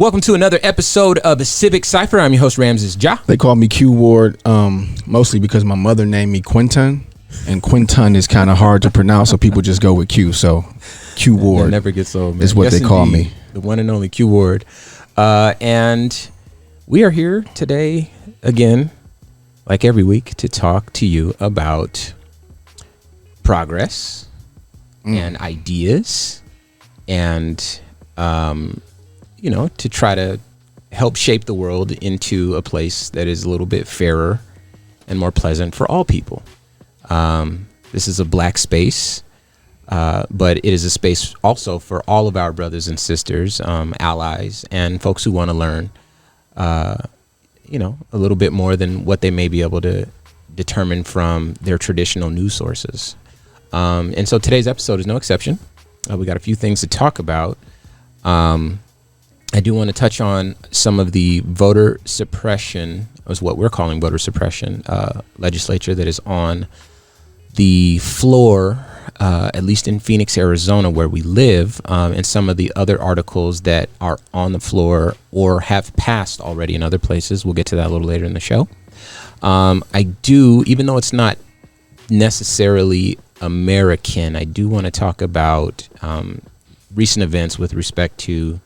Welcome to another episode of the Civic Cipher. I'm your host, Ramses. They call me Q Ward, mostly because my mother named me Quinton, and Quinton is kind of hard to pronounce, so people just go with Q. So Q Ward that never gets old, man. Is what they call me. The one and only Q Ward. And we are here today, again, like every week, to talk to you about progress and ideas and to try to help shape the world into a place that is a little bit fairer and more pleasant for all people. This is a black space, but it is a space also for all of our brothers and sisters, allies, and folks who want to learn, a little bit more than what they may be able to determine from their traditional news sources. And so today's episode is no exception. We got a few things to talk about. I do want to touch on some of the voter suppression, is what we're calling voter suppression, legislature that is on the floor, at least in Phoenix, Arizona, where we live, and some of the other articles that are on the floor or have passed already in other places. We'll get to that a little later in the show. I do, even though it's not necessarily American, I do want to talk about recent events with respect to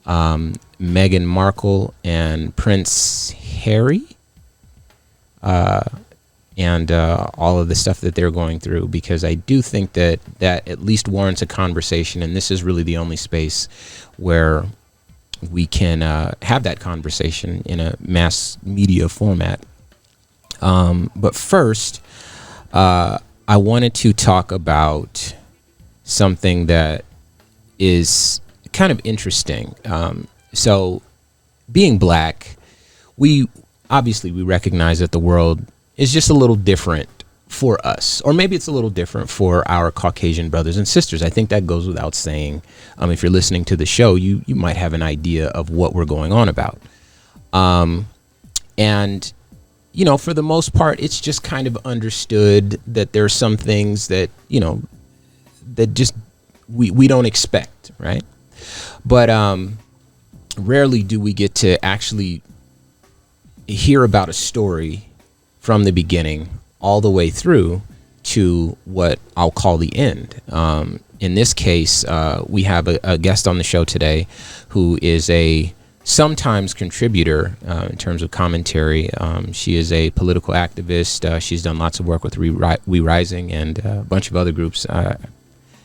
Meghan Markle and Prince Harry, and all of the stuff that they're going through, because I do think that at least warrants a conversation, and this is really the only space where we can have that conversation in a mass media format. But first, I wanted to talk about something that is kind of interesting. So being black, we recognize that the world is just a little different for us, or maybe it's a little different for our Caucasian brothers and sisters. I think that goes without saying. If you're listening to the show, you might have an idea of what we're going on about. And for the most part, it's just kind of understood that there are some things that, that just we don't expect, right? But rarely do we get to actually hear about a story from the beginning all the way through to what I'll call the end. In this case, we have a guest on the show today who is a sometimes contributor in terms of commentary. She is a political activist. She's done lots of work with We Rising and a bunch of other groups.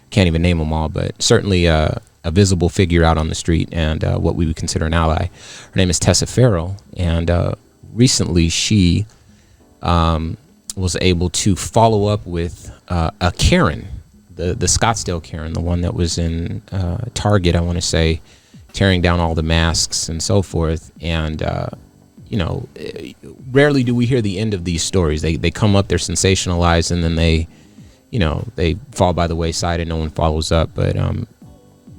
Can't even name them all, but certainly a visible figure out on the street and what we would consider an ally. Her name is Tessa Farrell, and recently she was able to follow up with a Karen, the Scottsdale Karen, the one that was in Target, I want to say, tearing down all the masks and so forth. And rarely do we hear the end of these stories. They come up, they're sensationalized, and then they fall by the wayside and no one follows up. But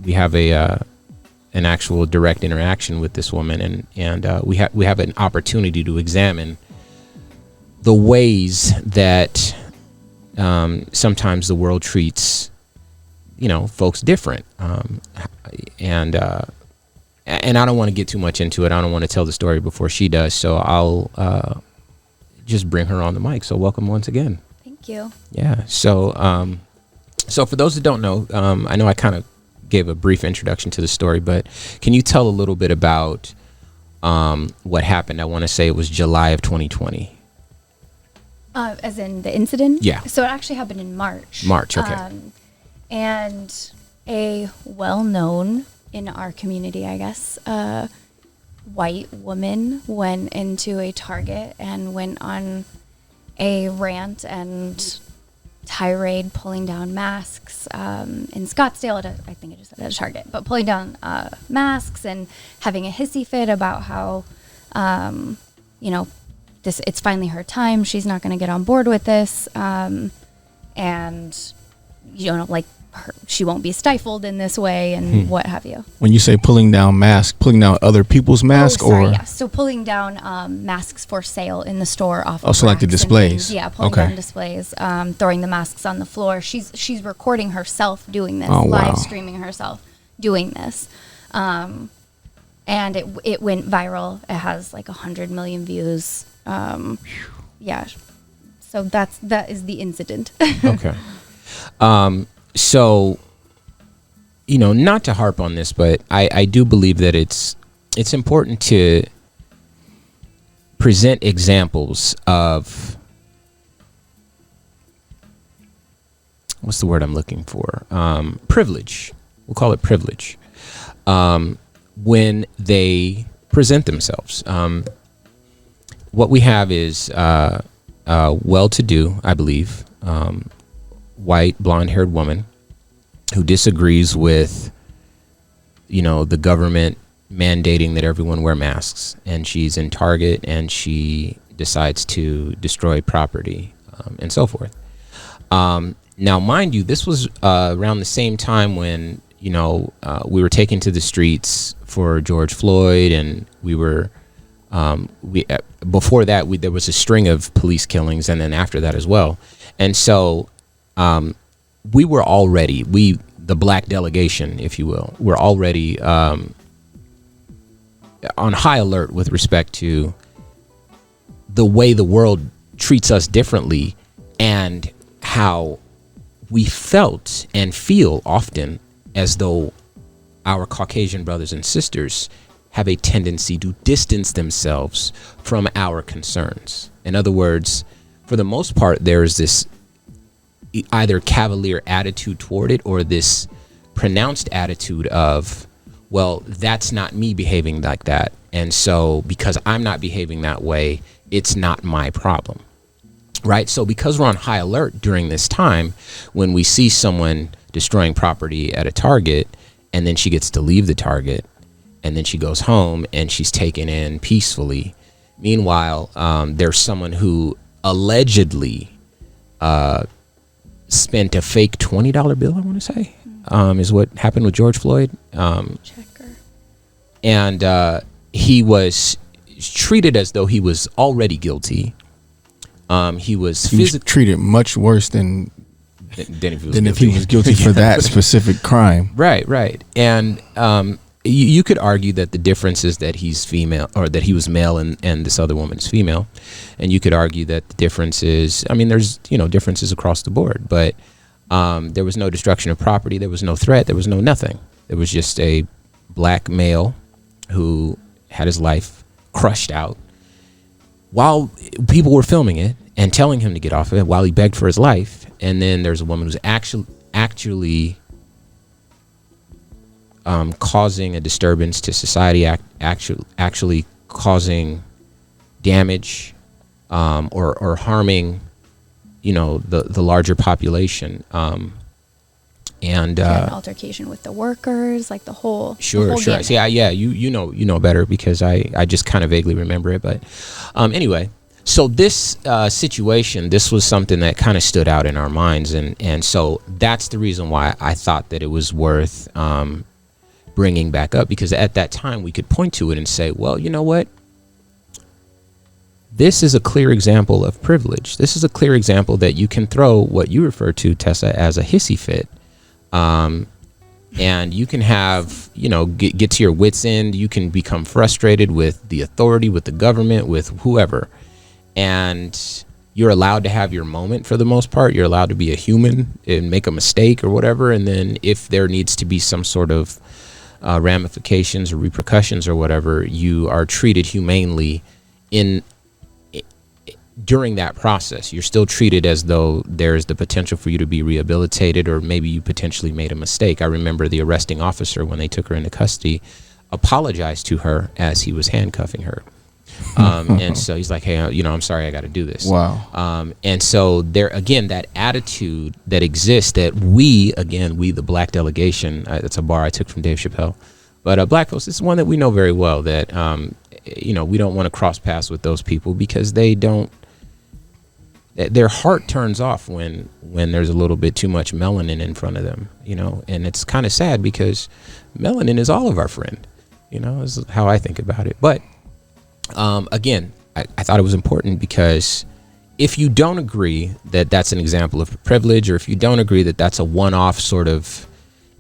we have an actual direct interaction with this woman, and we have an opportunity to examine the ways that sometimes the world treats folks different, and I don't want to get too much into it. I don't want to tell the story before she does, so I'll just bring her on the mic. So welcome once again. Thank you. Yeah. So for those that don't know, I know I kind of gave a brief introduction to the story, but can you tell a little bit about what happened? I want to say it was July of 2020. As in the incident? Yeah. So it actually happened in March. March, okay. And a well-known in our community, I guess, white woman went into a Target and went on a rant and tirade, pulling down masks in Scottsdale. I think it just said at a Target, but pulling down masks and having a hissy fit about how, it's finally her time. She's not going to get on board with this, and she won't be stifled in this way, and what have you. When you say pulling down masks, pulling down other people's masks, so pulling down masks for sale in the store off. Also, like the displays. Pulling down displays, throwing the masks on the floor. She's recording herself doing this, live streaming herself doing this, and it went viral. It has like 100 million views. Yeah. So that is the incident. Okay. So, not to harp on this, but I do believe that it's important to present examples of, what's the word I'm looking for? Privilege. We'll call it privilege. When they present themselves. What we have is well-to-do, I believe, white, blonde-haired woman who disagrees with, the government mandating that everyone wear masks, and she's in Target and she decides to destroy property, and so forth. Now, mind you, this was around the same time when, we were taken to the streets for George Floyd, and we were, before that, there was a string of police killings, and then after that as well. And so we were already, the black delegation, if you will, were already on high alert with respect to the way the world treats us differently, and how we felt and feel often as though our Caucasian brothers and sisters have a tendency to distance themselves from our concerns. In other words, for the most part, there is this either cavalier attitude toward it, or this pronounced attitude of, well, that's not me behaving like that, and so because I'm not behaving that way, it's not my problem, right? So because we're on high alert during this time, when we see someone destroying property at a Target, and then she gets to leave the Target, and then she goes home and she's taken in peacefully. Meanwhile, there's someone who allegedly spent a fake $20 bill, I want to say, is what happened with George Floyd. Checker. And he was treated as though he was already guilty. He was treated much worse than if he was guilty for that specific crime. Right. And you could argue that the difference is that he's female, or that he was male and this other woman is female. And you could argue that the difference is, there's, differences across the board, but there was no destruction of property. There was no threat. There was no nothing. There was just a black male who had his life crushed out while people were filming it and telling him to get off of it, while he begged for his life. And then there's a woman who's actually causing a disturbance to society, actually causing damage, or harming, the larger population. And an altercation with the workers, like the whole sure. gamut. See, you know better, because I just kind of vaguely remember it. But anyway, so this situation, this was something that kind of stood out in our minds, and so that's the reason why I thought that it was worth bringing back up, because at that time we could point to it and say, well, you know what? This is a clear example of privilege. This is a clear example that you can throw what you refer to, Tessa, as a hissy fit. And you can have, get to your wits' end. You can become frustrated with the authority, with the government, with whoever. And you're allowed to have your moment for the most part. You're allowed to be a human and make a mistake or whatever. And then if there needs to be some sort of ramifications or repercussions or whatever, you are treated humanely during that process. You're still treated as though there's the potential for you to be rehabilitated, or maybe you potentially made a mistake. I remember the arresting officer, when they took her into custody, apologized to her as he was handcuffing her. And so he's like, hey, I'm sorry, I got to do this. Wow. And so there, again, that attitude that exists, that we, the black delegation, it's a bar I took from Dave Chappelle, but black folks, it's one that we know very well, that, we don't want to cross paths with those people, because their heart turns off when there's a little bit too much melanin in front of them, and it's kind of sad, because melanin is all of our friend, is how I think about it. But again, I thought it was important, because if you don't agree that that's an example of privilege, or if you don't agree that that's a one-off sort of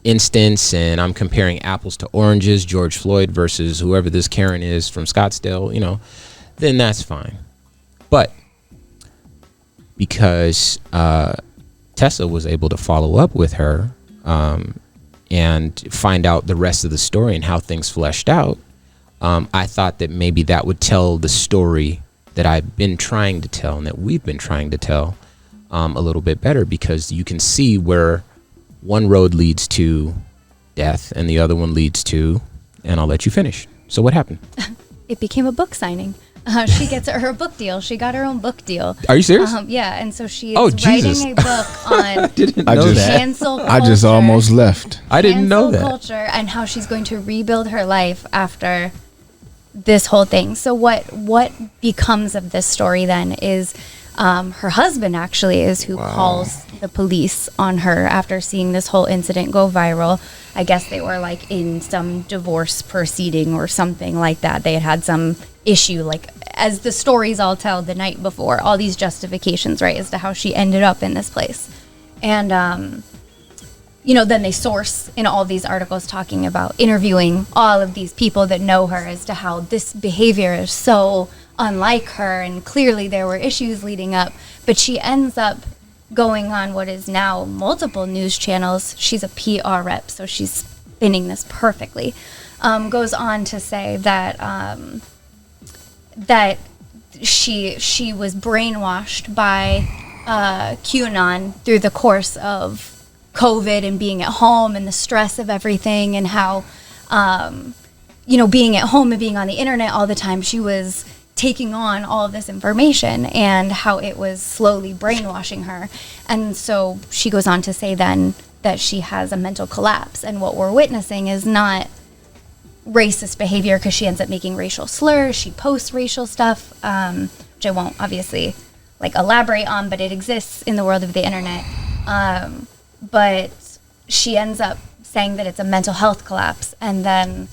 instance and I'm comparing apples to oranges, George Floyd versus whoever this Karen is from Scottsdale, then that's fine. But because Tessa was able to follow up with her and find out the rest of the story and how things fleshed out, I thought that maybe that would tell the story that I've been trying to tell and that we've been trying to tell a little bit better, because you can see where one road leads to death and the other one leads to, and I'll let you finish. So what happened? It became a book signing. She gets her book deal. She got her own book deal. Are you serious? Yeah, and so she Oh, is Jesus. writing a book on Didn't I know just- that. cancel culture. I just almost left. I didn't know cancel that. culture and how she's going to rebuild her life after this whole thing. So what becomes of this story then is her husband actually is who calls the police on her after seeing this whole incident go viral. I guess they were like in some divorce proceeding or something like that. They had some issue, like as the stories all tell the night before, all these justifications, right, as to how she ended up in this place. And then they source in all these articles talking about interviewing all of these people that know her as to how this behavior is so unlike her, and clearly there were issues leading up. But she ends up going on what is now multiple news channels. She's a PR rep, so she's spinning this perfectly. Goes on to say that that she was brainwashed by QAnon through the course of COVID and being at home and the stress of everything, and how being at home and being on the internet all the time, she was taking on all of this information and how it was slowly brainwashing her. And so she goes on to say then that she has a mental collapse, and what we're witnessing is not racist behavior, because she ends up making racial slurs. She posts racial stuff, which I won't obviously elaborate on, but it exists in the world of the internet. But she ends up saying that it's a mental health collapse, and then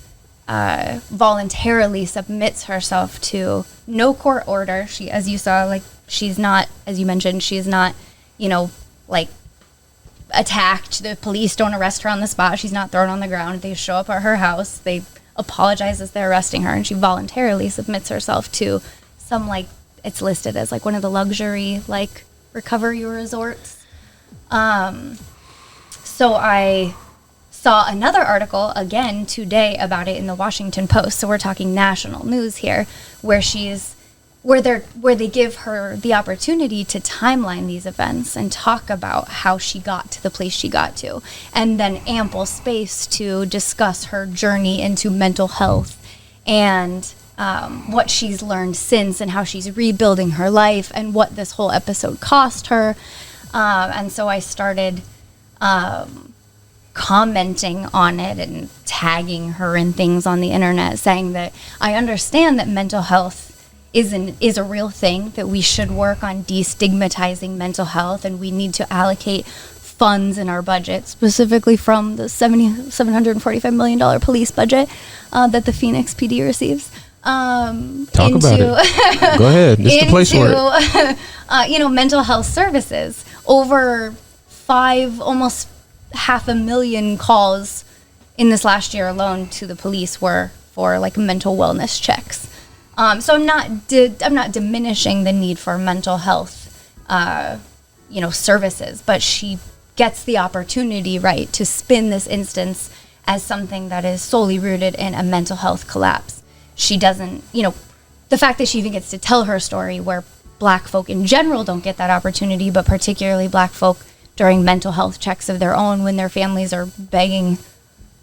voluntarily submits herself to no court order. She, as you saw, she's not, as you mentioned, she's not, attacked. The police don't arrest her on the spot. She's not thrown on the ground. They show up at her house. They apologize as they're arresting her, and she voluntarily submits herself to some, it's listed as one of the luxury recovery resorts. So I saw another article again today about it in the Washington Post. So we're talking national news here, where they give her the opportunity to timeline these events and talk about how she got to the place she got to, and then ample space to discuss her journey into mental health and what she's learned since, and how she's rebuilding her life, and what this whole episode cost her. And so I started commenting on it and tagging her in things on the internet, saying that I understand that mental health is a real thing, that we should work on destigmatizing mental health, and we need to allocate funds in our budget, specifically from the $745 million police budget that the Phoenix PD receives. Talk about it. Go ahead. This is the place for it. Mental health services. Over almost 500,000 calls in this last year alone to the police were for mental wellness checks. So I'm not diminishing the need for mental health, services, but she gets the opportunity, right, to spin this instance as something that is solely rooted in a mental health collapse. She doesn't, the fact that she even gets to tell her story, where Black folk in general don't get that opportunity, but particularly Black folk during mental health checks of their own, when their families are begging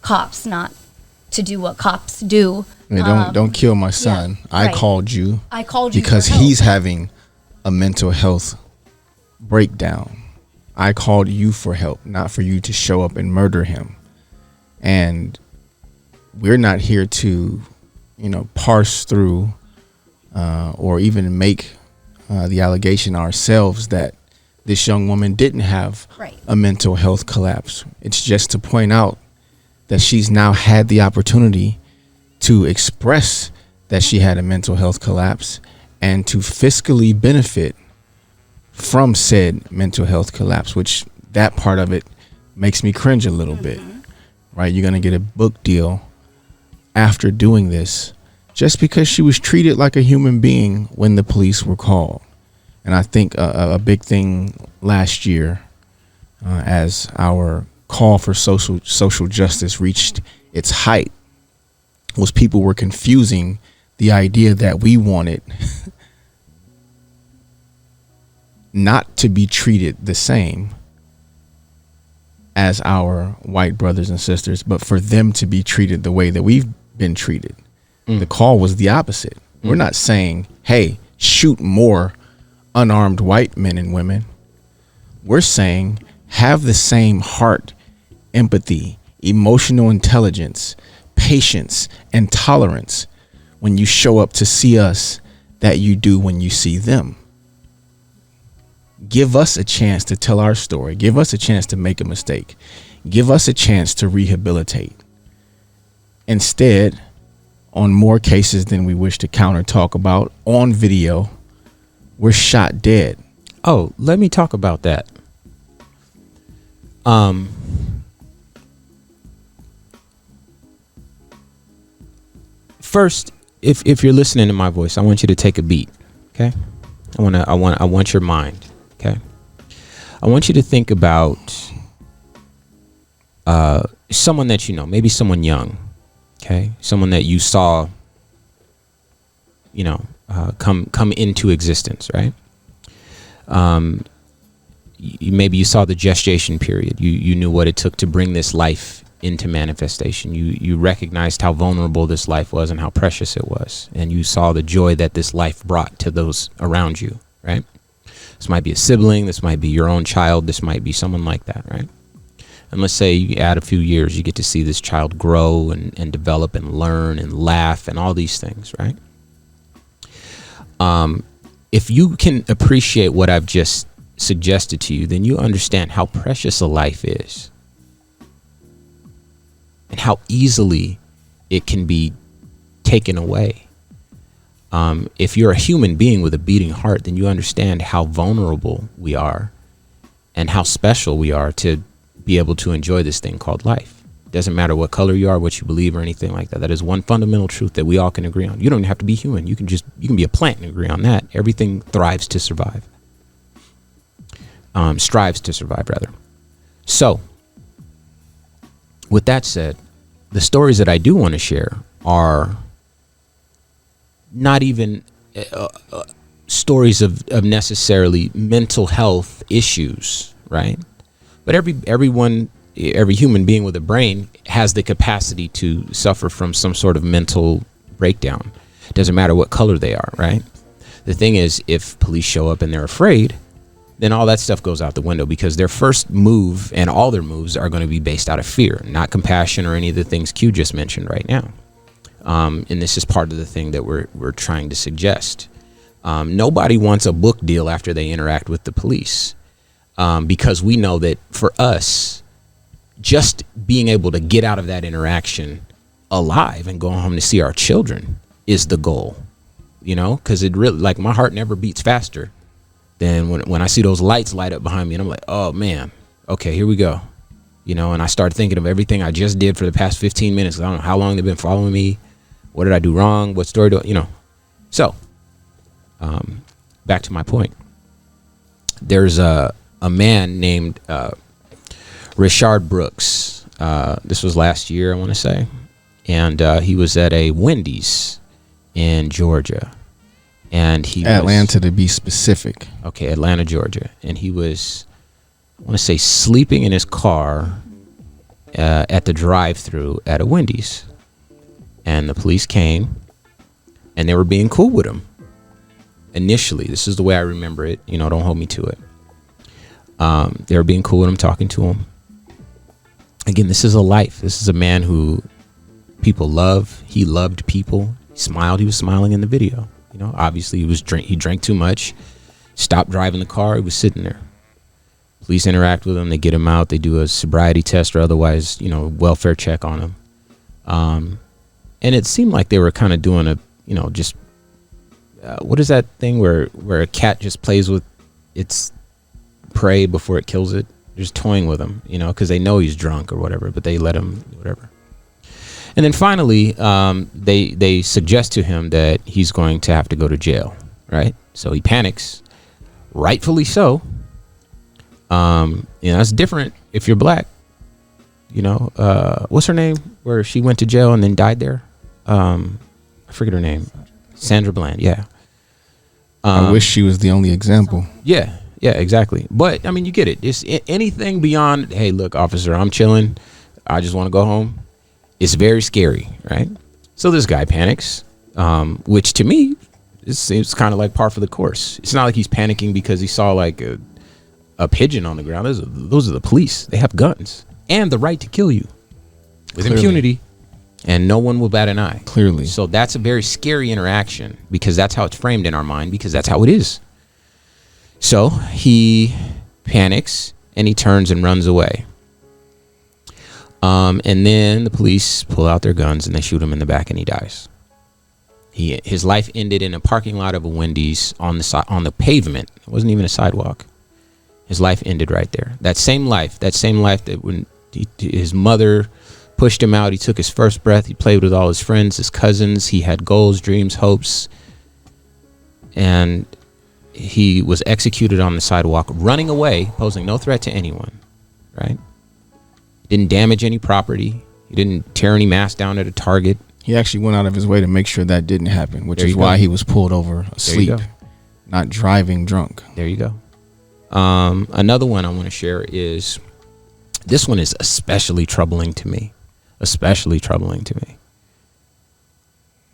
cops not to do what cops do. Don't kill my son. Yeah, I right. called you because for help. he's having a mental health breakdown. I called you for help, not for you to show up and murder him. And we're not here to, parse through or even make the allegation ourselves that this young woman didn't have a mental health collapse. It's just to point out that she's now had the opportunity to express that she had a mental health collapse and to fiscally benefit from said mental health collapse, which that part of it makes me cringe a little bit. right? You're going to get a book deal after doing this, just because she was treated like a human being when the police were called. And I think a big thing last year, as our call for social justice reached its height, was people were confusing the idea that we wanted not to be treated the same as our white brothers and sisters, but for them to be treated the way that we've been treated. The call was the opposite. We're not saying, hey, shoot more unarmed white men and women. We're saying, have the same heart, empathy, emotional intelligence, patience, and tolerance when you show up to see us that you do when you see them. Give us a chance to tell our story. Give us a chance to make a mistake. Give us a chance to rehabilitate. Instead, on more cases than we wish to counter talk about on video, we're shot dead. Oh, let me talk about that. First, if you're listening to my voice, I want you to take a beat. Okay. I want your mind. Okay. I want you to think about someone that you know, maybe someone young. Okay. Someone that you saw, come into existence, right? Maybe you saw the gestation period. You knew what it took to bring this life into manifestation. You recognized how vulnerable this life was and how precious it was. And you saw the joy that this life brought to those around you, right? This might be a sibling. This might be your own child. This might be someone like that, right? And let's say you add a few years, you get to see this child grow and develop and learn and laugh and all these things, right? If you can appreciate what I've just suggested to you, then you understand how precious a life is and how easily it can be taken away. If you're a human being with a beating heart, then you understand how vulnerable we are and how special we are to be able to enjoy this thing called life. Doesn't matter what color you are, what you believe, or anything like that. That is one fundamental truth that we all can agree on. You don't even have to be human. You can be a plant and agree on that. Everything thrives to survive. Strives to survive, rather. So, with that said, the stories that I do want to share are not even stories of necessarily mental health issues, right? But every human being with a brain has the capacity to suffer from some sort of mental breakdown. It doesn't matter what color they are, right? The thing is, if police show up and they're afraid, then all that stuff goes out the window, because their first move and all their moves are going to be based out of fear, not compassion or any of the things Q just mentioned right now. And this is part of the thing that we're trying to suggest. Nobody wants a book deal after they interact with the police. Because we know that for us, just being able to get out of that interaction alive and go home to see our children is the goal, because it really, like, my heart never beats faster than when I see those lights light up behind me, and I'm like, oh man, okay, here we go. And I start thinking of everything I just did for the past 15 minutes. I don't know how long they've been following me. What did I do wrong? What story So, back to my point. There's a man named Richard Brooks. This was last year, I want to say. And he was at a Wendy's in Georgia. And he Atlanta, to be specific. Okay, Atlanta, Georgia. And he was, I want to say, sleeping in his car at the drive-thru at a Wendy's. And the police came, and they were being cool with him. Initially, this is the way I remember it. Don't hold me to it. They were being cool with him, talking to him. Again, this is a life. This is a man who people love. He loved people. He smiled. He was smiling in the video. Obviously he drank too much, stopped driving the car. He was sitting there. Police interact with him. They get him out. They do a sobriety test or otherwise, welfare check on him. And it seemed like they were kind of doing a, just, what is that thing where a cat just plays with its prey before it kills it? just toying with him, you know, because they know he's drunk or whatever, but they let him whatever. And then finally, they suggest to him that he's going to have to go to jail, right? So he panics, rightfully so. You know, that's different if you're black. You know, what's her name? Where she went to jail and then died there. I forget her name. Sandra Bland. Yeah. I wish she was the only example. Yeah. Yeah, exactly. But I mean, you get it. It's anything beyond, hey, look, officer, I'm chilling. I just want to go home. It's very scary, right? So this guy panics, which to me, it seems kind of like par for the course. It's not like he's panicking because he saw like a pigeon on the ground. Those are the police. They have guns and the right to kill you with impunity, and no one will bat an eye. Clearly. So that's a very scary interaction because that's how it's framed in our mind, because that's how it is. So he panics and he turns and runs away. And then the police pull out their guns and they shoot him in the back and he dies. His life ended in a parking lot of a Wendy's on the pavement. It wasn't even a sidewalk. His life ended right there. That same life that when his mother pushed him out, he took his first breath. He played with all his friends, his cousins. He had goals, dreams, hopes. And he was executed on the sidewalk, running away, posing no threat to anyone, right? Didn't damage any property. He didn't tear any mask down at a Target. He actually went out of his way to make sure that didn't happen, which is why he was pulled over asleep, not driving drunk. There you go. Another one I want to share is, this one is especially troubling to me.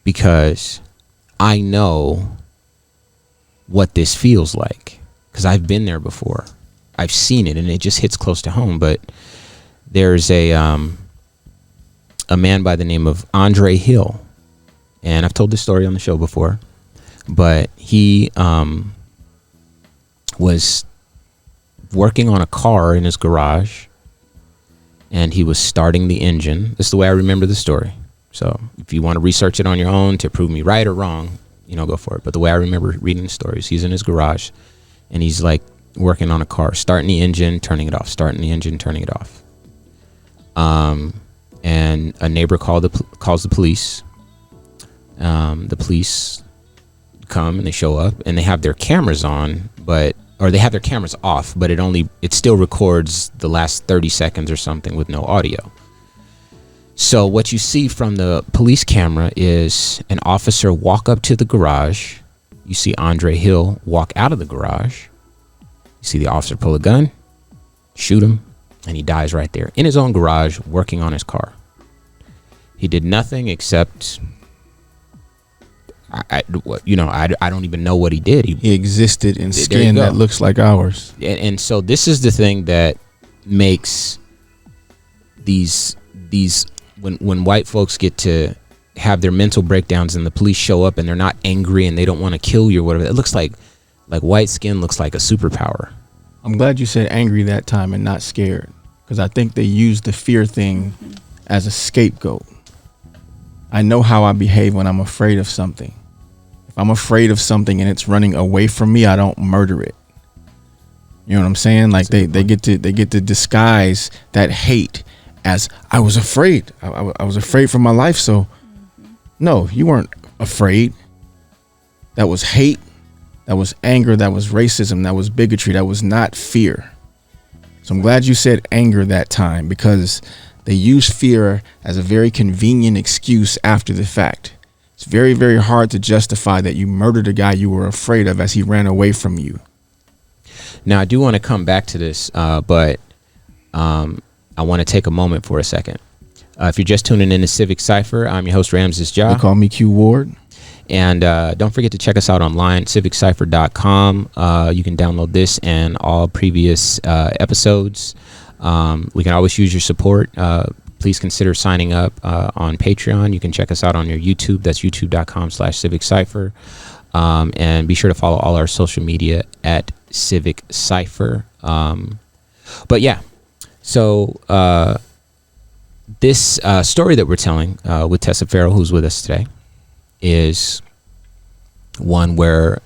Because I know what this feels like, because I've been there before. I've seen it, and it just hits close to home. But there's a man by the name of Andre Hill, and I've told this story on the show before, but he was working on a car in his garage, and he was starting the engine. This is the way I remember the story. So if you want to research it on your own to prove me right or wrong, you know, go for it. But the way I remember reading the story is he's in his garage and he's like working on a car, starting the engine, turning it off, starting the engine, turning it off. And a neighbor calls the police. The police come and they show up and they have their cameras on, or they have their cameras off, but it still records the last 30 seconds or something with no audio. So what you see from the police camera is an officer walk up to the garage. You see Andre Hill walk out of the garage. You see the officer pull a gun, shoot him, and he dies right there in his own garage working on his car. He did nothing except, I don't even know what he did. He existed in skin that looks like ours. And so this is the thing that makes these when white folks get to have their mental breakdowns and the police show up and they're not angry and they don't want to kill you or whatever. It looks like white skin looks like a superpower. I'm glad you said angry that time and not scared, because I think they use the fear thing as a scapegoat. I know how I behave when I'm afraid of something. If I'm afraid of something and it's running away from me, I don't murder it. You know what I'm saying? Like they get to disguise that hate as I was afraid. I was afraid for my life. So no, you weren't afraid. That was hate. That was anger. That was racism. That was bigotry. That was not fear. So I'm glad you said anger that time, because they use fear as a very convenient excuse after the fact. It's very, very hard to justify that you murdered a guy you were afraid of as he ran away from you. Now, I do want to come back to this, but I want to take a moment for a second. If you're just tuning in to Civic Cipher, I'm your host, Ramses. They call me Q Ward. And don't forget to check us out online, civiccipher.com. You can download this and all previous episodes. We can always use your support. Please consider signing up on Patreon. You can check us out on your YouTube. That's youtube.com/Civic Cipher. And be sure to follow all our social media at Civic Cipher. But yeah, so this story that we're telling with Tessa Farrell, who's with us today, is one where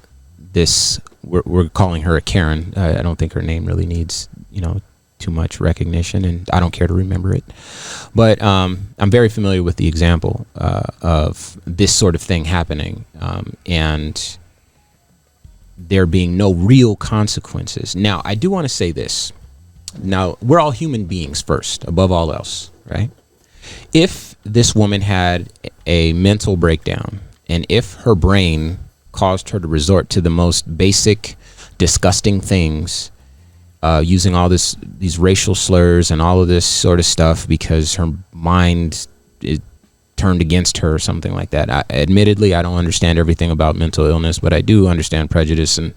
we're calling her a Karen. I don't think her name really needs, too much recognition, and I don't care to remember it. But I'm very familiar with the example of this sort of thing happening, and there being no real consequences. Now, I do want to say this. Now, we're all human beings first, above all else, right? If this woman had a mental breakdown, and if her brain caused her to resort to the most basic, disgusting things, using all these racial slurs and all of this sort of stuff because her mind is turned against her or something like that. Admittedly, I don't understand everything about mental illness, but I do understand prejudice, and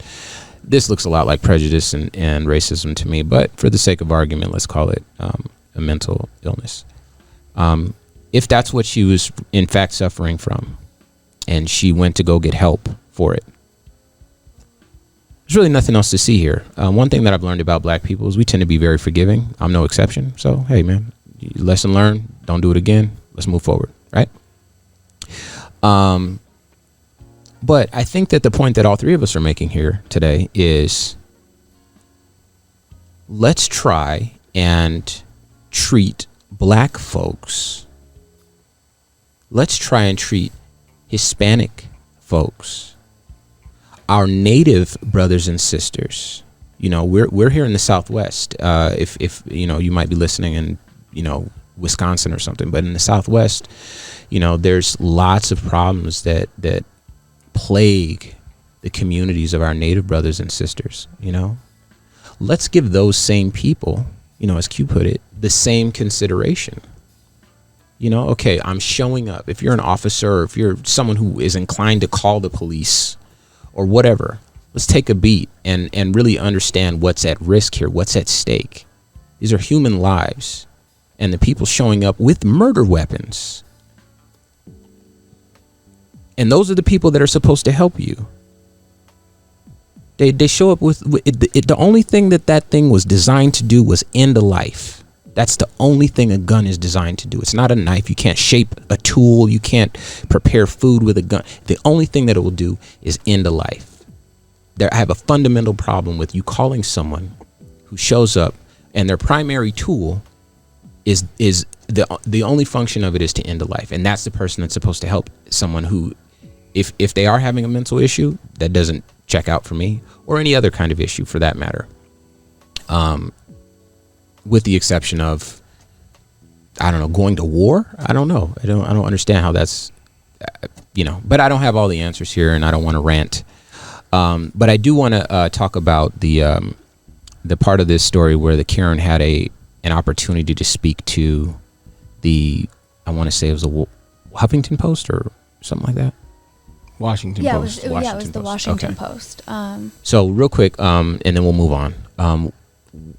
this looks a lot like prejudice and racism to me. But for the sake of argument, let's call it a mental illness. If that's what she was in fact suffering from, and she went to go get help for it, there's really nothing else to see here. One thing that I've learned about black people is we tend to be very forgiving. I'm no exception. So, hey, man, lesson learned. Don't do it again. Let's move forward, right? But I think that the point that all three of us are making here today is let's try and treat black folks. Let's try and treat Hispanic folks, our native brothers and sisters. You know, we're here in the Southwest. If you know, you might be listening in, you know, Wisconsin or something, but in the Southwest, you know, there's lots of problems that plague the communities of our native brothers and sisters. You know, let's give those same people, you know, as Q put it, the same consideration. You know, okay, I'm showing up. If you're an officer, or if you're someone who is inclined to call the police or whatever, let's take a beat and really understand what's at risk here, what's at stake. These are human lives, and the people showing up with murder weapons. And those are the people that are supposed to help you. They show up with the only thing that thing was designed to do was end a life. That's the only thing a gun is designed to do. It's not a knife. You can't shape a tool. You can't prepare food with a gun. The only thing that it will do is end a life. I have a fundamental problem with you calling someone who shows up and their primary tool is the only function of it is to end a life. And that's the person that's supposed to help someone who, if they are having a mental issue, that doesn't check out for me, or any other kind of issue for that matter. With the exception of, I don't know, going to war. I don't know. I don't understand how that's, you know, but I don't have all the answers here, and I don't want to rant. But I do want to talk about the part of this story where the Karen had an opportunity to speak to I want to say it was the Huffington Post or something like that. Washington Post. It was the Washington Post. So real quick, and then we'll move on.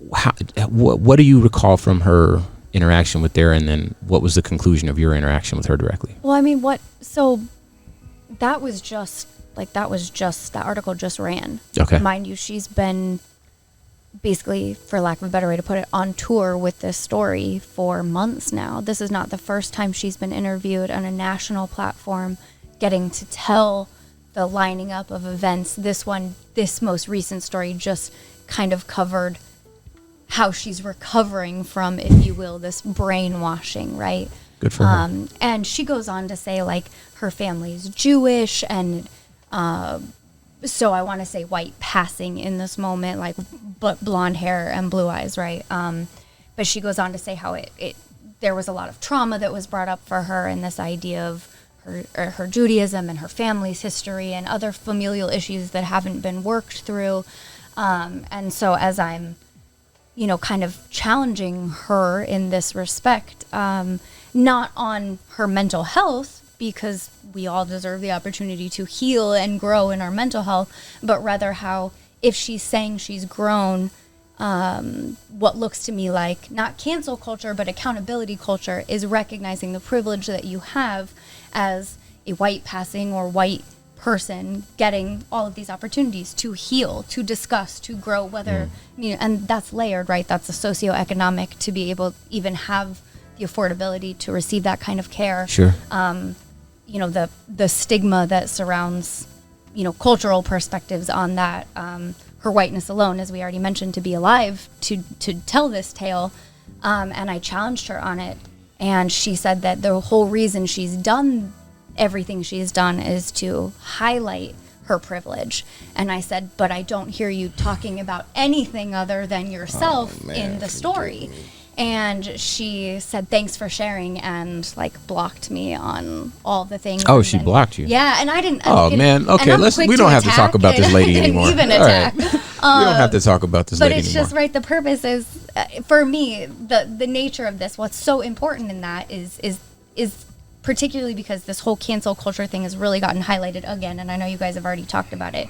What do you recall from her interaction with there, and then what was the conclusion of your interaction with her directly? Well, I mean, that article just ran. Okay. Mind you, she's been basically, for lack of a better way to put it, on tour with this story for months now. This is not the first time she's been interviewed on a national platform, getting to tell the lining up of events. This most recent story just kind of covered how she's recovering from, if you will, this brainwashing, right? Good for her. And she goes on to say, like, her family's Jewish, and so I want to say white passing in this moment, like blonde hair and blue eyes, right? But she goes on to say how there was a lot of trauma that was brought up for her, and this idea of her Judaism and her family's history and other familial issues that haven't been worked through. And so as I'm, you know, kind of challenging her in this respect, not on her mental health, because we all deserve the opportunity to heal and grow in our mental health, but rather how, if she's saying she's grown, what looks to me like not cancel culture, but accountability culture, is recognizing the privilege that you have as a white passing or white person getting all of these opportunities to heal, to discuss, to grow, whether, you know, and that's layered, right? That's a socioeconomic, to be able to even have the affordability to receive that kind of care. Sure. You know, the stigma that surrounds, you know, cultural perspectives on that. Her her whiteness alone, as we already mentioned, to be alive to tell this tale. And I challenged her on it. And she said that the whole reason she's done everything she's done is to highlight her privilege. And I said, but I don't hear you talking about anything other than yourself in the story. And she said, thanks for sharing, and like blocked me on all the things. Oh, she blocked you? Yeah, and I didn't. Oh, man. Okay, we don't have to talk about this lady anymore. Even attack. Right. We don't have to talk about this lady anymore. But it's just, right, the purpose is, for me, the nature of this, what's so important in that is particularly because this whole cancel culture thing has really gotten highlighted again, and I know you guys have already talked about it,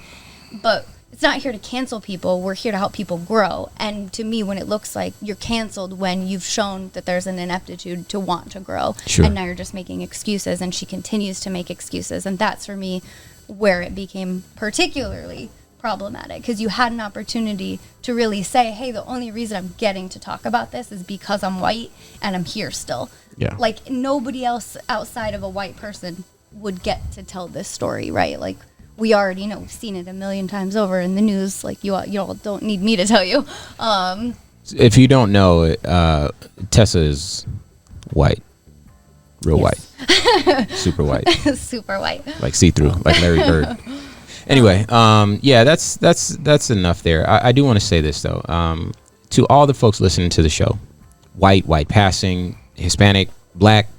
but it's not here to cancel people. We're here to help people grow. And to me, when it looks like you're canceled when you've shown that there's an ineptitude to want to grow, sure. And now you're just making excuses, and she continues to make excuses. And that's, for me, where it became particularly problematic, because you had an opportunity to really say, hey, the only reason I'm getting to talk about this is because I'm white and I'm here still. Yeah. Like, nobody else outside of a white person would get to tell this story, right? Like, we already know, we've seen it a million times over in the news. Like, you all don't need me to tell you. If you don't know, Tessa is white. Real white. Super white. Super white. Like see-through, like Larry Bird. Anyway, yeah, that's enough there. I do want to say this, though. To all the folks listening to the show, white passing, Hispanic, black,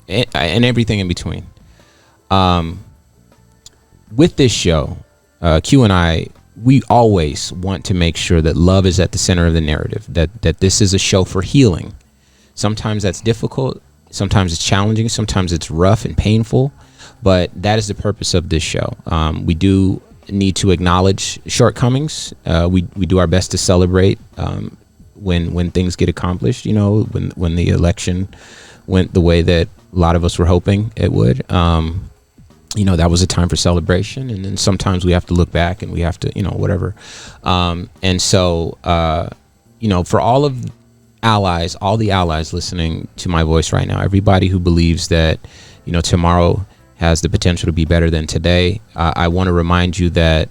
and everything in between. With this show, Q and I, we always want to make sure that love is at the center of the narrative, that this is a show for healing. Sometimes that's difficult. Sometimes it's challenging. Sometimes it's rough and painful. But that is the purpose of this show. We do need to acknowledge shortcomings. We do our best to celebrate when things get accomplished. You know, when the election went the way that a lot of us were hoping it would. You know, that was a time for celebration. And then sometimes we have to look back and we have to, whatever. And so, for all the allies listening to my voice right now, everybody who believes that, tomorrow has the potential to be better than today, I want to remind you that,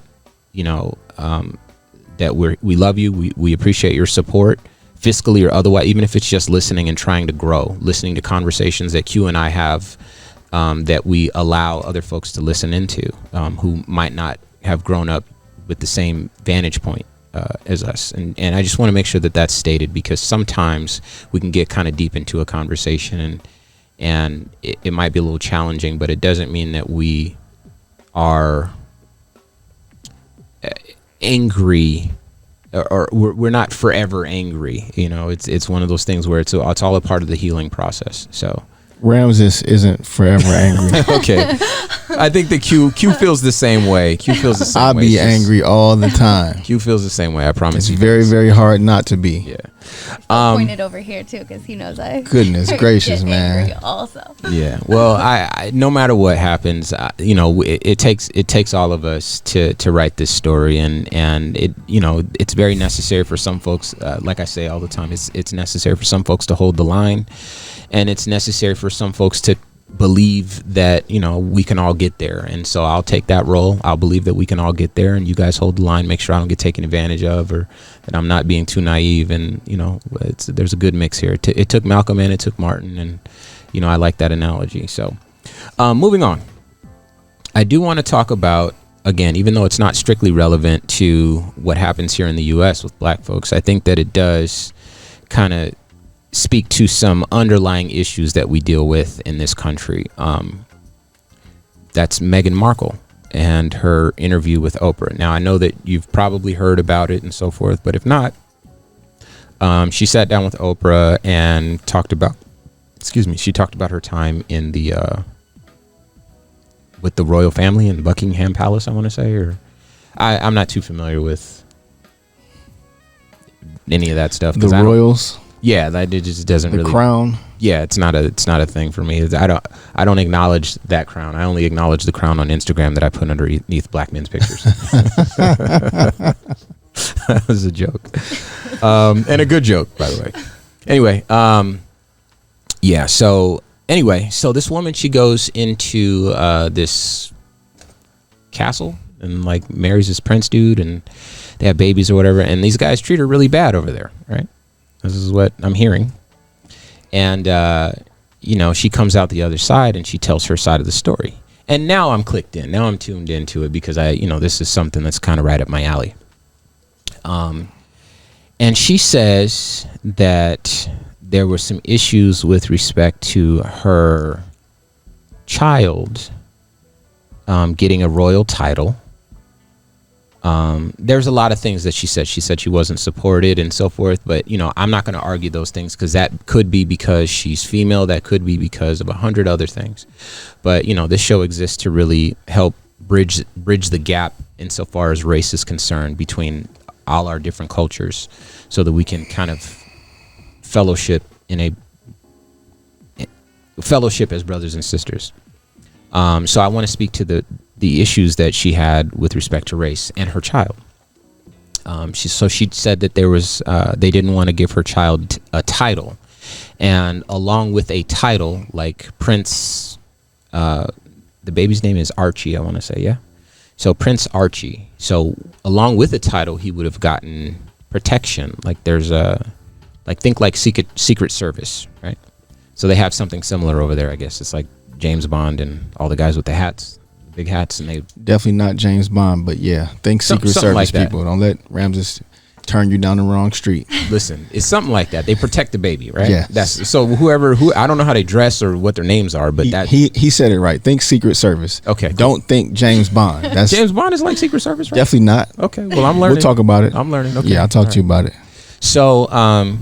that we love you. We appreciate your support, fiscally or otherwise, even if it's just listening and trying to grow, listening to conversations that Q and I have, that we allow other folks to listen into, who might not have grown up with the same vantage point as us. And I just want to make sure that that's stated, because sometimes we can get kind of deep into a conversation and it might be a little challenging, but it doesn't mean that we are angry or we're not forever angry. It's one of those things where it's all a part of the healing process. So Ramses isn't forever angry. Okay. I think that Q feels the same way. Q feels the same way. I'll be angry all the time. Q feels the same way. I promise. It's very, very hard not to be. Yeah. Point it over here too, because he knows I. Goodness gracious, get man. angry also. Yeah. Well, I no matter what happens, it takes all of us to write this story, and it's very necessary for some folks. Like I say all the time, it's necessary for some folks to hold the line, and it's necessary for some folks to believe that we can all get there. And so I'll take that role. I'll believe that we can all get there, and you guys hold the line, make sure I don't get taken advantage of, or that I'm not being too naive. And there's a good mix here. It took Malcolm and it took Martin, and I like that analogy. So moving on, I do want to talk about, again, even though it's not strictly relevant to what happens here in the US with black folks, I think that it does kind of speak to some underlying issues that we deal with in this country. That's Meghan Markle and her interview with Oprah. Now, I know that you've probably heard about it and so forth, but if not, she sat down with Oprah and talked about her time in the with the royal family in Buckingham Palace, I want to say, or I'm not too familiar with any of that stuff. The royals. Yeah, that it just doesn't really. The crown. Yeah, it's not a thing for me. I don't acknowledge that crown. I only acknowledge the crown on Instagram that I put underneath black men's pictures. That was a joke, and a good joke, by the way. Anyway, yeah. So this woman, she goes into this castle, and like marries this prince dude, and they have babies or whatever. And these guys treat her really bad over there, right? This is what I'm hearing. And you know, she comes out the other side and she tells her side of the story. And now I'm clicked in. Now I'm tuned into it because this is something that's kind of right up my alley. And she says that there were some issues with respect to her child getting a royal title. There's a lot of things that she said. She said she wasn't supported and so forth, but you know, I'm not going to argue those things because that could be because she's female. That could be because of 100 other things. But you know, this show exists to really help bridge the gap insofar as race is concerned between all our different cultures, so that we can kind of fellowship as brothers and sisters. So I want to speak to the issues that she had with respect to race and her child. She said that there was they didn't want to give her child a title, and along with a title like Prince, the baby's name is Archie, I want to say, yeah. So Prince Archie. So along with the title, he would have gotten protection. Like there's think like Secret Service, right? So they have something similar over there, I guess. It's like James Bond and all the guys with the hats, big hats, and they definitely not James Bond, but yeah, think Secret Service like people. Don't let Ramses turn you down the wrong street. Listen, it's something like that. They protect the baby, right? Yeah. That's so who I don't know how they dress or what their names are, but he said it right. Think Secret Service. Okay. Cool. Don't think James Bond. That's James Bond is like Secret Service, right? Definitely not. Okay. Well, I'm learning. We'll talk about it. I'm learning. Okay. Yeah, I'll talk to you about it. So, I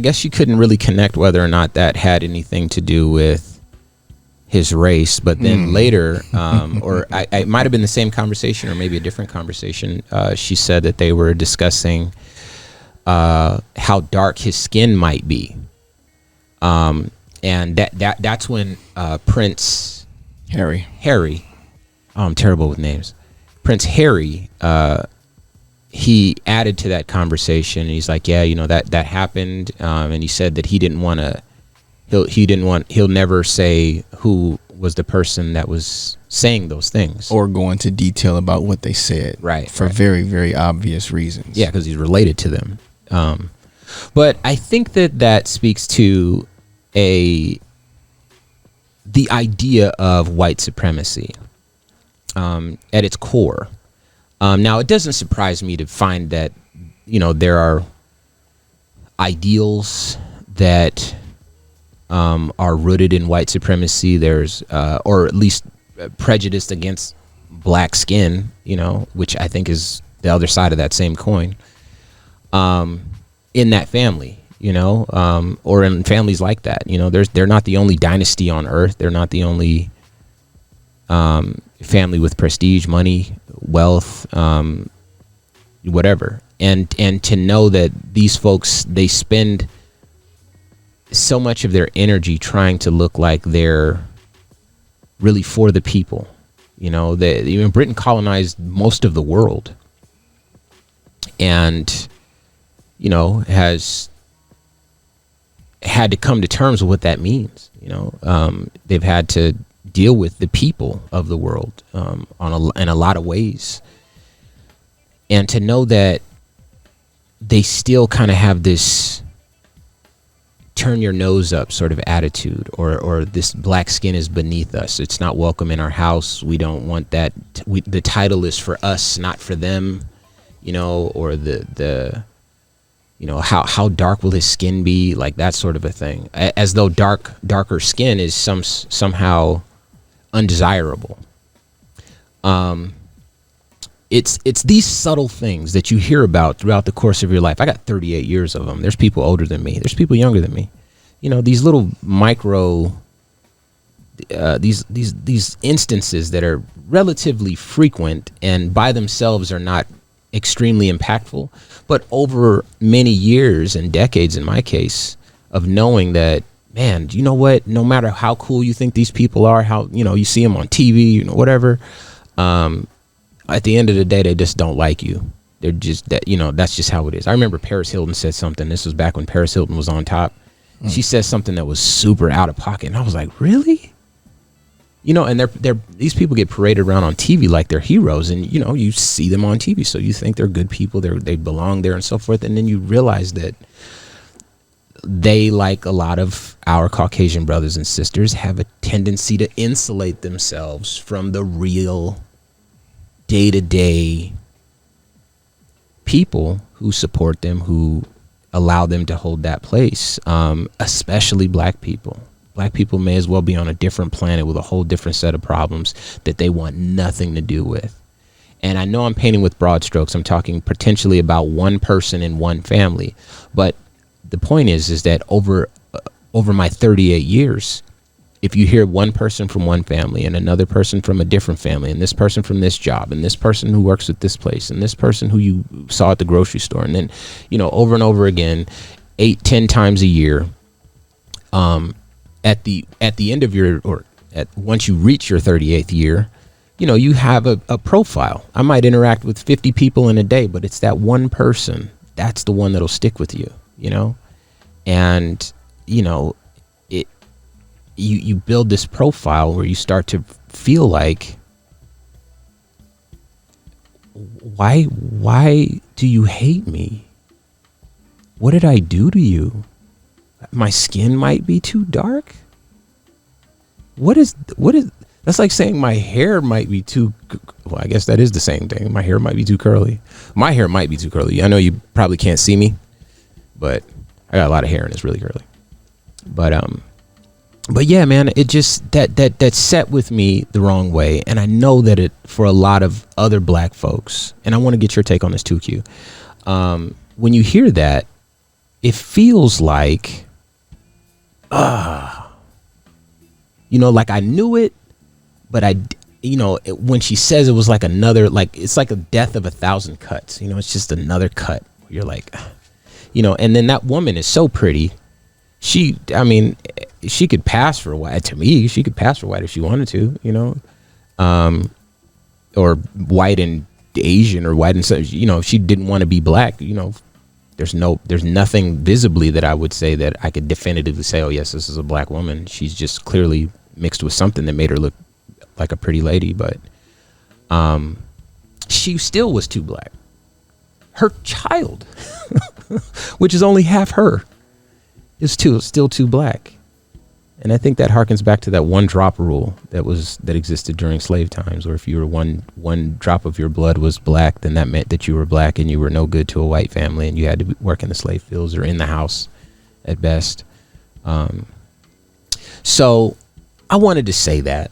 guess she couldn't really connect whether or not that had anything to do with his race, but then later, or it might have been the same conversation or maybe a different conversation. She said that they were discussing how dark his skin might be, and that's when Prince Harry. Oh, I'm terrible with names. Prince Harry. He added to that conversation, and he's like, yeah, you know, that happened, and he said that he didn't want to. He'll never say who was the person that was saying those things or go into detail about what they said, right? For very, very obvious reasons. Yeah, because he's related to them. But I think that speaks to the idea of white supremacy at its core. Now, it doesn't surprise me to find that, you know, there are ideals that are rooted in white supremacy. There's, or at least prejudice against black skin, you know, which I think is the other side of that same coin, in that family, you know, or in families like that. You know, they're not the only dynasty on earth. They're not the only family with prestige, money, wealth, whatever. And to know that these folks, they spend so much of their energy trying to look like they're really for the people. You know, even Britain colonized most of the world, and, you know, has had to come to terms with what that means. You know, they've had to deal with the people of the world in a lot of ways, and to know that they still kind of have this turn your nose up sort of attitude, or this black skin is beneath us. It's not welcome in our house. We don't want that. The title is for us, not for them, you know, or the you know, how dark will his skin be, like that sort of a thing, as though darker skin is somehow undesirable. It's these subtle things that you hear about throughout the course of your life. I got 38 years of them. There's people older than me. There's people younger than me. You know, these little micro, these instances that are relatively frequent and by themselves are not extremely impactful, but over many years and decades, in my case, of knowing that, man, you know what? No matter how cool you think these people are, how, you know, you see them on TV, you know, whatever. At the end of the day, they just don't like you. They're just that, you know, that's just how it is. I remember Paris Hilton said something. This was back when Paris Hilton was on top. She said something that was super out of pocket. And I was like, really? And they're these people get paraded around on TV like they're heroes, and you see them on TV, so you think they're good people, they belong there and so forth, and then you realize that they, like a lot of our Caucasian brothers and sisters, have a tendency to insulate themselves from the real day-to-day people who support them, who allow them to hold that place, especially black people. Black people may as well be on a different planet with a whole different set of problems that they want nothing to do with. And I know I'm painting with broad strokes. I'm talking potentially about one person in one family. But the point is that over my 38 years, if you hear one person from one family and another person from a different family, and this person from this job, and this person who works at this place, and this person who you saw at the grocery store, and then, over and over again, 8-10 times a year, at the end of once you reach your 38th year, you have a profile. I might interact with 50 people in a day, but it's that one person. That's the one that'll stick with you, and, you build this profile where you start to feel like, why do you hate me? What did I do to you? My skin might be too dark. What is that's like saying my hair might be too, well, I guess that is the same thing. My hair might be too curly. My hair might be too curly. I know you probably can't see me, but I got a lot of hair and it's really curly. But yeah, man, it just that set with me the wrong way, and I know that it for a lot of other black folks. And I want to get your take on this too, Q. When you hear that, it feels like, like I knew it, but when she says it was like another, like it's like a death of 1,000 cuts. It's just another cut. You're like, and then that woman is so pretty. She could pass for white. To me, she could pass for white if she wanted to, or white and Asian, or white and, if she didn't want to be black, there's nothing visibly that I would say that I could definitively say, oh yes, this is a black woman. She's just clearly mixed with something that made her look like a pretty lady, but she still was too black. Her child, which is only half her, is still too black. And I think that harkens back to that one drop rule that existed during slave times, where if you were one drop of your blood was black, then that meant that you were black and you were no good to a white family, and you had to work in the slave fields or in the house at best. So I wanted to say that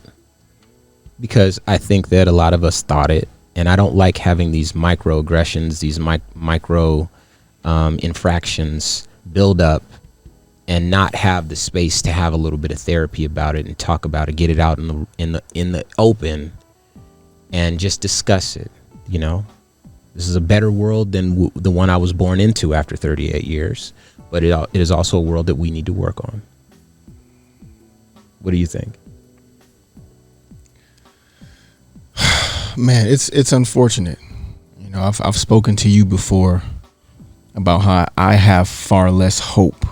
because I think that a lot of us thought it, and I don't like having these microaggressions, these micro infractions build up and not have the space to have a little bit of therapy about it and talk about it, get it out in the open, and just discuss it. This is a better world than the one I was born into after 38 years, but it is also a world that we need to work on. What do you think? Man, it's unfortunate. I've spoken to you before about how I have far less hope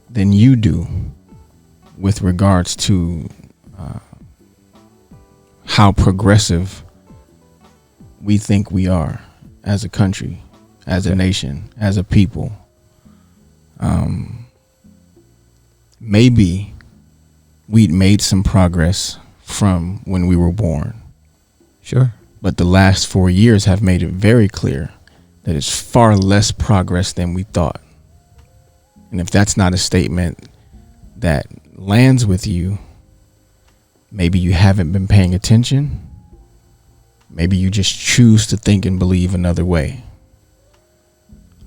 than you do with regards to how progressive we think we are as a country, as a nation, as a people. Maybe we'd made some progress from when we were born. Sure. But the last 4 years have made it very clear that it's far less progress than we thought. And if that's not a statement that lands with you, maybe you haven't been paying attention. Maybe you just choose to think and believe another way.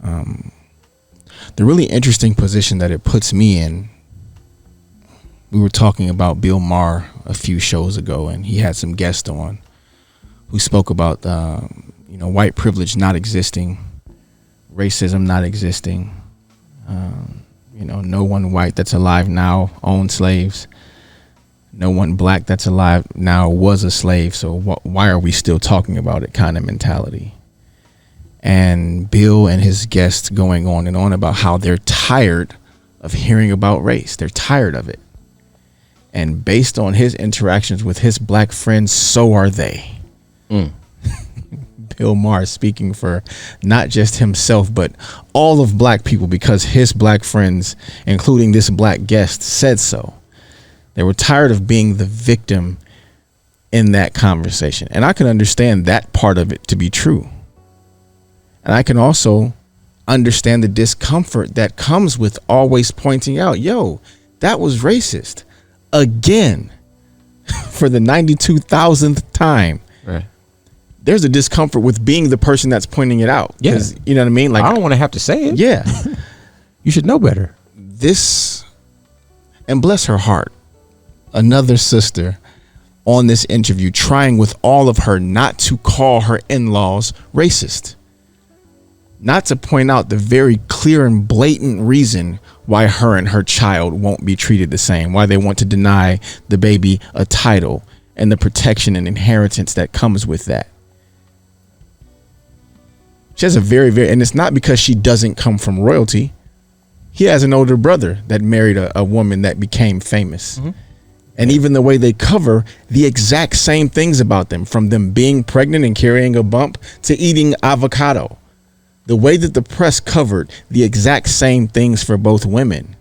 The really interesting position that it puts me in, we were talking about Bill Maher a few shows ago, and he had some guests on who spoke about, white privilege not existing, racism not existing. No one white that's alive now owned slaves. No one black that's alive now was a slave. So why are we still talking about it kind of mentality? And Bill and his guests going on and on about how they're tired of hearing about race. They're tired of it. And based on his interactions with his black friends, so are they. Bill Maher speaking for not just himself, but all of black people, because his black friends, including this black guest, said so. They were tired of being the victim in that conversation. And I can understand that part of it to be true. And I can also understand the discomfort that comes with always pointing out, yo, that was racist. Again, for the 92,000th time. Right. There's a discomfort with being the person that's pointing it out. Yeah. You know what I mean? Like, I don't want to have to say it. Yeah. You should know better. This, and bless her heart, another sister on this interview trying with all of her not to call her in-laws racist. Not to point out the very clear and blatant reason why her and her child won't be treated the same, why they want to deny the baby a title and the protection and inheritance that comes with that. She has a and it's not because she doesn't come from royalty. He has an older brother that married a woman that became famous. Mm-hmm. And even the way they cover the exact same things about them, from them being pregnant and carrying a bump to eating avocado. The way that the press covered the exact same things for both women,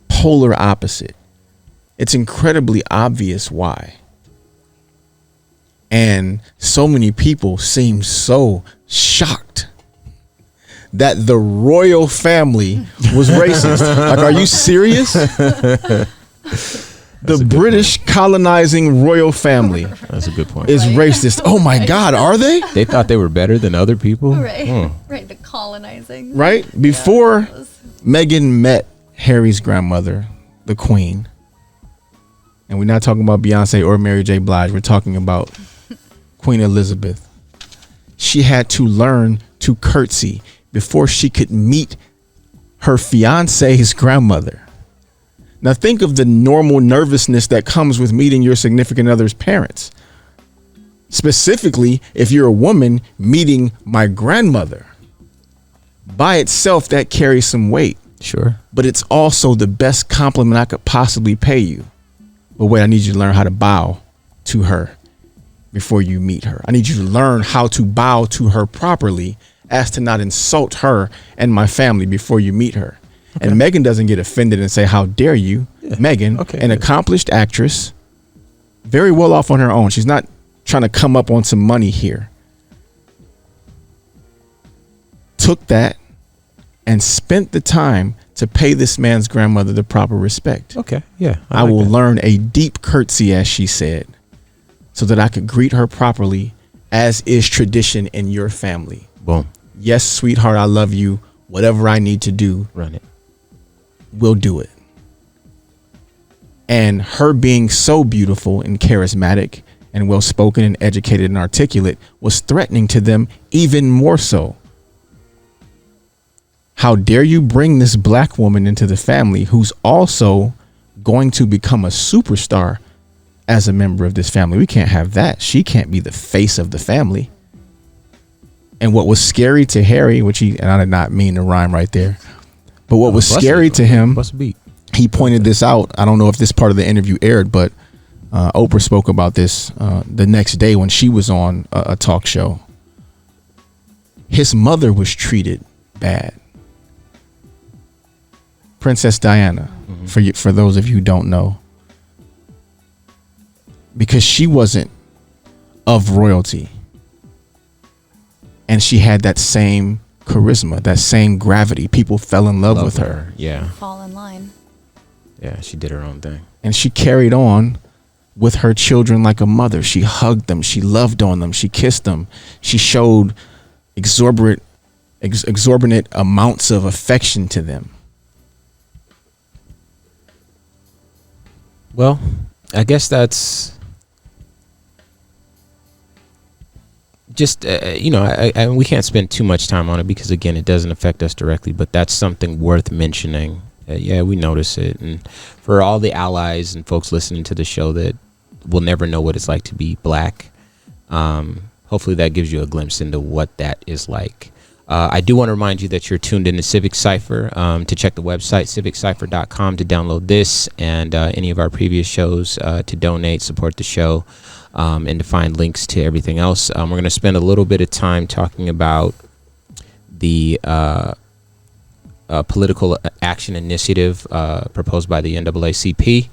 polar opposite. It's incredibly obvious why. And so many people seem so shocked that the royal family was racist. Like, are you serious? The British colonizing royal family. That's a good point. Is racist. Oh my God, are they? They thought they were better than other people? Right. Right, the colonizing. Right? Before Meghan met Harry's grandmother, the Queen, and we're not talking about Beyonce or Mary J. Blige, we're talking about Queen Elizabeth. She had to learn to curtsy before she could meet her fiance's grandmother. Now think of the normal nervousness that comes with meeting your significant other's parents. Specifically, if you're a woman meeting my grandmother. By itself, that carries some weight. Sure. But it's also the best compliment I could possibly pay you. But wait, I need you to learn how to bow to her before you meet her. I need you to learn how to bow to her properly as to not insult her and my family before you meet her. Okay. And Meghan doesn't get offended and say, how dare you? Yeah. Meghan, an accomplished actress, very well off on her own. She's not trying to come up on some money here. Took that and spent the time to pay this man's grandmother the proper respect. Okay, yeah. I will learn a deep curtsy, as she said, so that I could greet her properly, as is tradition in your family. Boom. Yes, sweetheart, I love you. Whatever I need to do, run it. We'll do it. And her being so beautiful and charismatic and well-spoken and educated and articulate was threatening to them even more so. How dare you bring this black woman into the family who's also going to become a superstar as a member of this family? We can't have that. She can't be the face of the family. And what was scary to Harry, and I did not mean to rhyme right there, but what was scary to him, he pointed this out. I don't know if this part of the interview aired, but Oprah spoke about this the next day when she was on a talk show. His mother was treated bad. Princess Diana, for those of you who don't know, because she wasn't of royalty. And she had that same charisma, that same gravity. People fell in love with her. Yeah. Fall in line. Yeah, she did her own thing. And she carried on with her children like a mother. She hugged them. She loved on them. She kissed them. She showed exorbitant amounts of affection to them. Well, I guess that's just, we can't spend too much time on it because, again, it doesn't affect us directly, but that's something worth mentioning. Yeah, we notice it. And for all the allies and folks listening to the show that will never know what it's like to be black, hopefully that gives you a glimpse into what that is like. I do want to remind you that you're tuned into Civic Cipher. To check the website, civiccipher.com, to download this and any of our previous shows, to donate, support the show, and to find links to everything else. We're going to spend a little bit of time talking about the political action initiative proposed by the NAACP.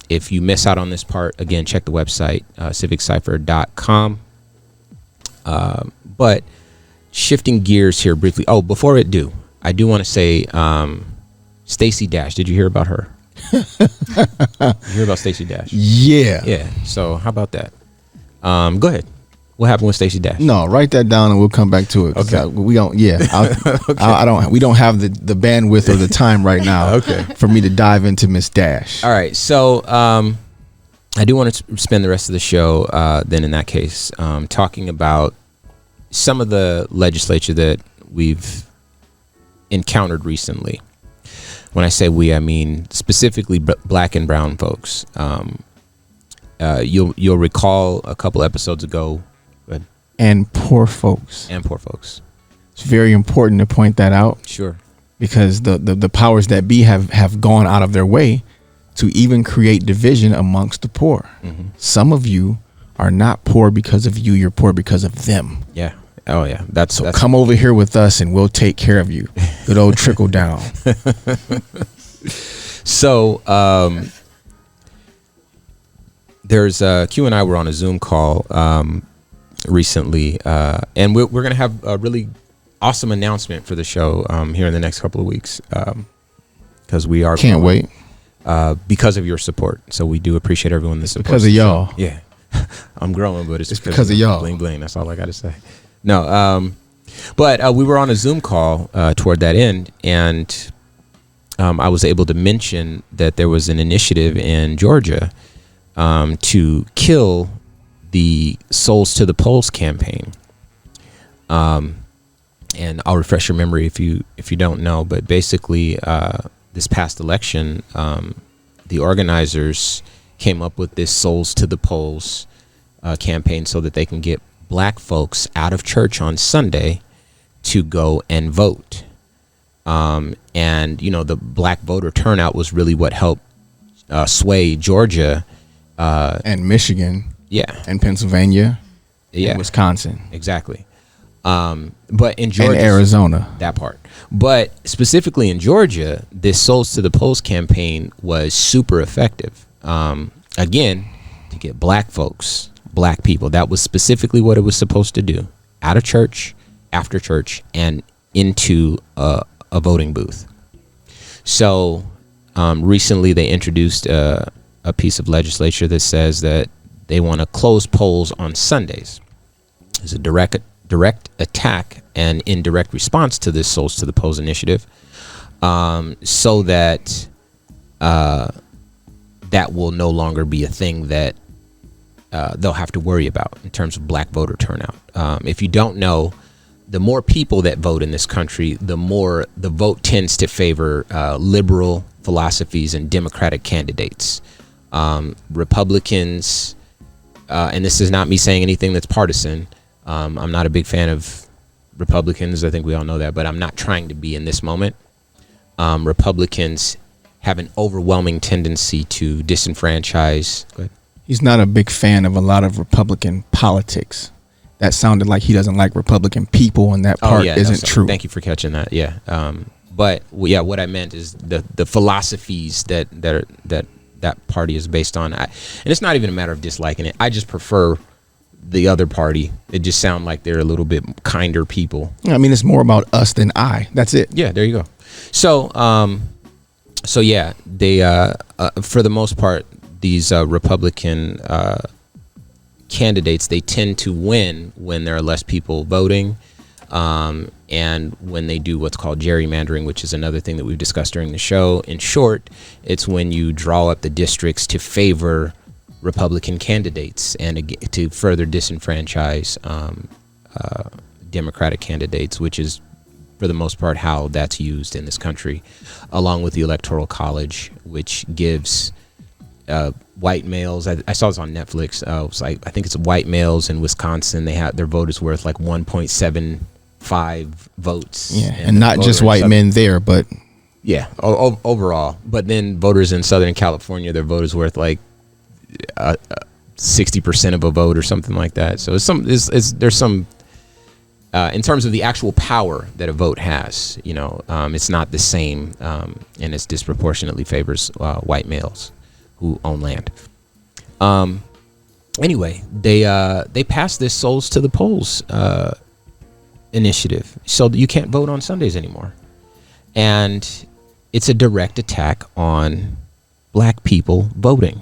If you miss out on this part, again, check the website, civiccipher.com. But shifting gears here briefly. Oh, before I do want to say, Stacey Dash. Did you hear about her? Did you hear about Stacey Dash? Yeah. So how about that? Go ahead. What happened with Stacey Dash? No, write that down and we'll come back to it. Okay. We don't. Yeah. Okay. We don't have the bandwidth or the time right now. Okay. For me to dive into Miss Dash. All right. So I do want to spend the rest of the show then in that case talking about some of the legislature that we've encountered recently. When I say we, I mean specifically black and brown folks. You'll recall a couple episodes ago. And poor folks. It's very important to point that out. Sure. Because the powers that be have gone out of their way to even create division amongst the poor. Mm-hmm. Some of you are not poor because of you. You're poor because of them. Yeah. Oh, yeah. That's come over here with us and we'll take care of you. Good old trickle down. So there's Q and I were on a Zoom call recently, and we're going to have a really awesome announcement for the show here in the next couple of weeks, because we are can't wait because of your support. So we do appreciate everyone that supports. Because of y'all. Yeah. I'm growing, but it's because of y'all. Bling bling. That's all I got to say. No, but we were on a Zoom call toward that end, and I was able to mention that there was an initiative in Georgia to kill the Souls to the Polls campaign. And I'll refresh your memory if you don't know, but basically this past election, the organizers came up with this Souls to the Polls campaign so that they can get black folks out of church on Sunday to go and vote. And, the black voter turnout was really what helped sway Georgia. And Michigan. Yeah. And Pennsylvania. Yeah. And Wisconsin. Exactly. But in Georgia. And Arizona. That part. But specifically in Georgia, this Souls to the Polls campaign was super effective. Again, to get black folks, black people. That was specifically what it was supposed to do. Out of church, after church, and into a voting booth. So recently they introduced a piece of legislature that says that they want to close polls on Sundays. It's a direct attack and indirect response to this Souls to the Polls initiative, so that that will no longer be a thing that they'll have to worry about in terms of black voter turnout. If you don't know, the more people that vote in this country, the more the vote tends to favor liberal philosophies and Democratic candidates. Republicans, and this is not me saying anything that's partisan. I'm not a big fan of Republicans. I think we all know that, but I'm not trying to be in this moment. Republicans have an overwhelming tendency to disenfranchise. Go ahead. He's not a big fan of a lot of Republican politics. That sounded like he doesn't like Republican people, and that part isn't true. Thank you for catching that. Yeah. But what I meant is the philosophies that party is based on. And it's not even a matter of disliking it. I just prefer the other party. It just sounds like they're a little bit kinder people. I mean, it's more about us than I. That's it. Yeah, there you go. So, they for the most part, these Republican candidates, they tend to win when there are less people voting, and when they do what's called gerrymandering, which is another thing that we've discussed during the show. In short, it's when you draw up the districts to favor Republican candidates and to further disenfranchise Democratic candidates, which is for the most part how that's used in this country, along with the Electoral College, which gives white males. I saw this on Netflix. It was like, I think it's white males in Wisconsin. Their vote is worth like $1.75 5 votes. Yeah, and not just white men there, but yeah, overall. But then voters in Southern California, their vote is worth like 60% of a vote or something like that. So there's some in terms of the actual power that a vote has. It's not the same, and it disproportionately favors white males who own land. Anyway, they passed this Souls to the Polls initiative, so you can't vote on Sundays anymore, and it's a direct attack on black people voting.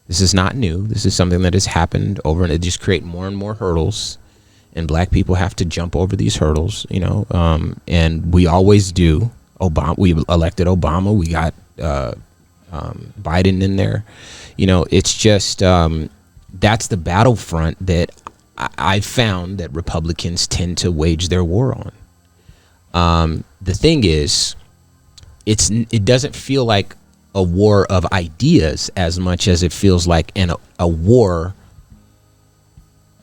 This is not new. This is something that has happened over, and it just create more and more hurdles, and black people have to jump over these hurdles, and we always do. We elected Obama. We got Biden in there. It's just that's the battlefront that I found that Republicans tend to wage their war on. The thing is, it doesn't feel like a war of ideas as much as it feels like a war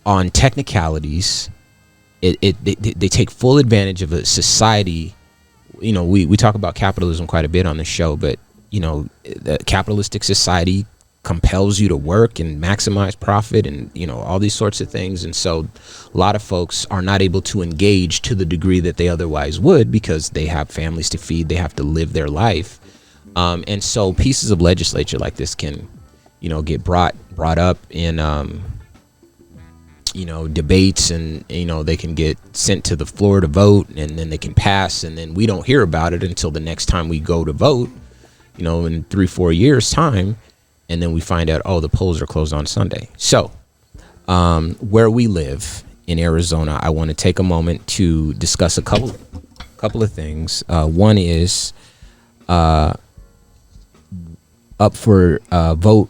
on technicalities. They take full advantage of a society. We talk about capitalism quite a bit on the show, but the capitalistic society compels you to work and maximize profit and all these sorts of things, and so a lot of folks are not able to engage to the degree that they otherwise would because they have families to feed, they have to live their life, and so pieces of legislature like this can get brought up in debates, and they can get sent to the floor to vote, and then they can pass, and then we don't hear about it until the next time we go to vote in 3-4 years time. And then we find out, the polls are closed on Sunday. So where we live in Arizona, I want to take a moment to discuss a couple of things. One is up for vote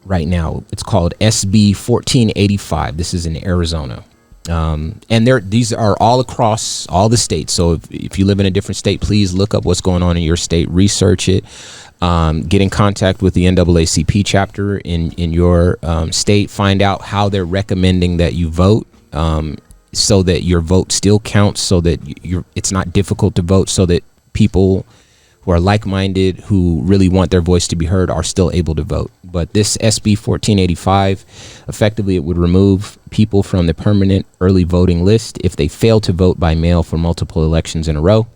right now. It's called SB 1485. This is in Arizona. And these are all across all the states. So if you live in a different state, please look up what's going on in your state, research it. Get in contact with the NAACP chapter in your state. Find out how they're recommending that you vote, so that your vote still counts, so that it's not difficult to vote, so that people who are like-minded, who really want their voice to be heard, are still able to vote. But this SB 1485, effectively, it would remove people from the permanent early voting list if they fail to vote by mail for multiple elections in a row.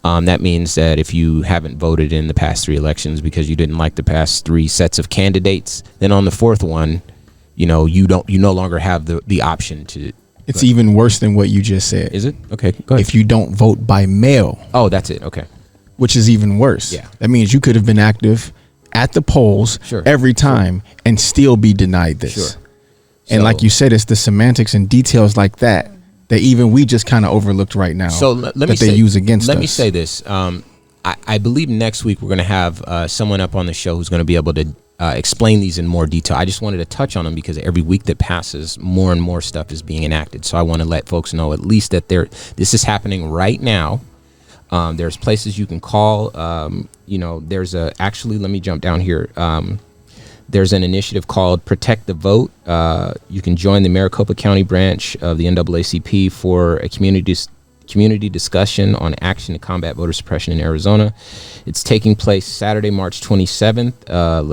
That means that if you haven't voted in the past 3 elections because you didn't like the past 3 sets of candidates, then on the 4th one, you no longer have the option to. It's even worse than what you just said. Is it? Okay, go ahead. If you don't vote by mail. Oh, that's it. Okay. Which is even worse. Yeah. That means you could have been active at the polls every time and still be denied this. Sure. And like you said, it's the semantics and details like that even we just kind of overlooked right now. So let me use against us. Let me say this. I believe next week we're going to have someone up on the show who's going to be able to explain these in more detail. I just wanted to touch on them because every week that passes, more and more stuff is being enacted. So I want to let folks know at least that this is happening right now. There's places you can call. There's actually, let me jump down here. There's an initiative called Protect the Vote. You can join the Maricopa County branch of the NAACP for a community discussion on action to combat voter suppression in Arizona. It's taking place Saturday, March 27th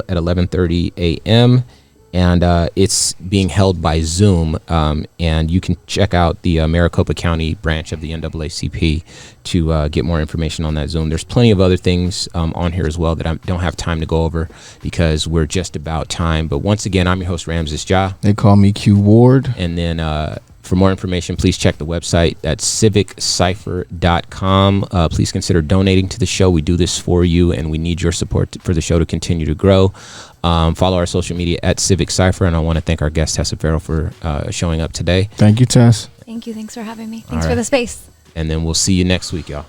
at 11:30 a.m. And it's being held by Zoom. And you can check out the Maricopa County branch of the NAACP to get more information on that Zoom. There's plenty of other things on here as well that I don't have time to go over because we're just about time. But once again, I'm your host, Ramses Ja. They call me Q Ward. And then for more information, please check the website. That's civiccipher.com. Please consider donating to the show. We do this for you, and we need your support for the show to continue to grow. Follow our social media at Civic Cipher, and I want to thank our guest, Tessa Farrell, for showing up today. Thank you, Tess. Thank you. Thanks for having me. Thanks for the space. And then we'll see you next week, y'all.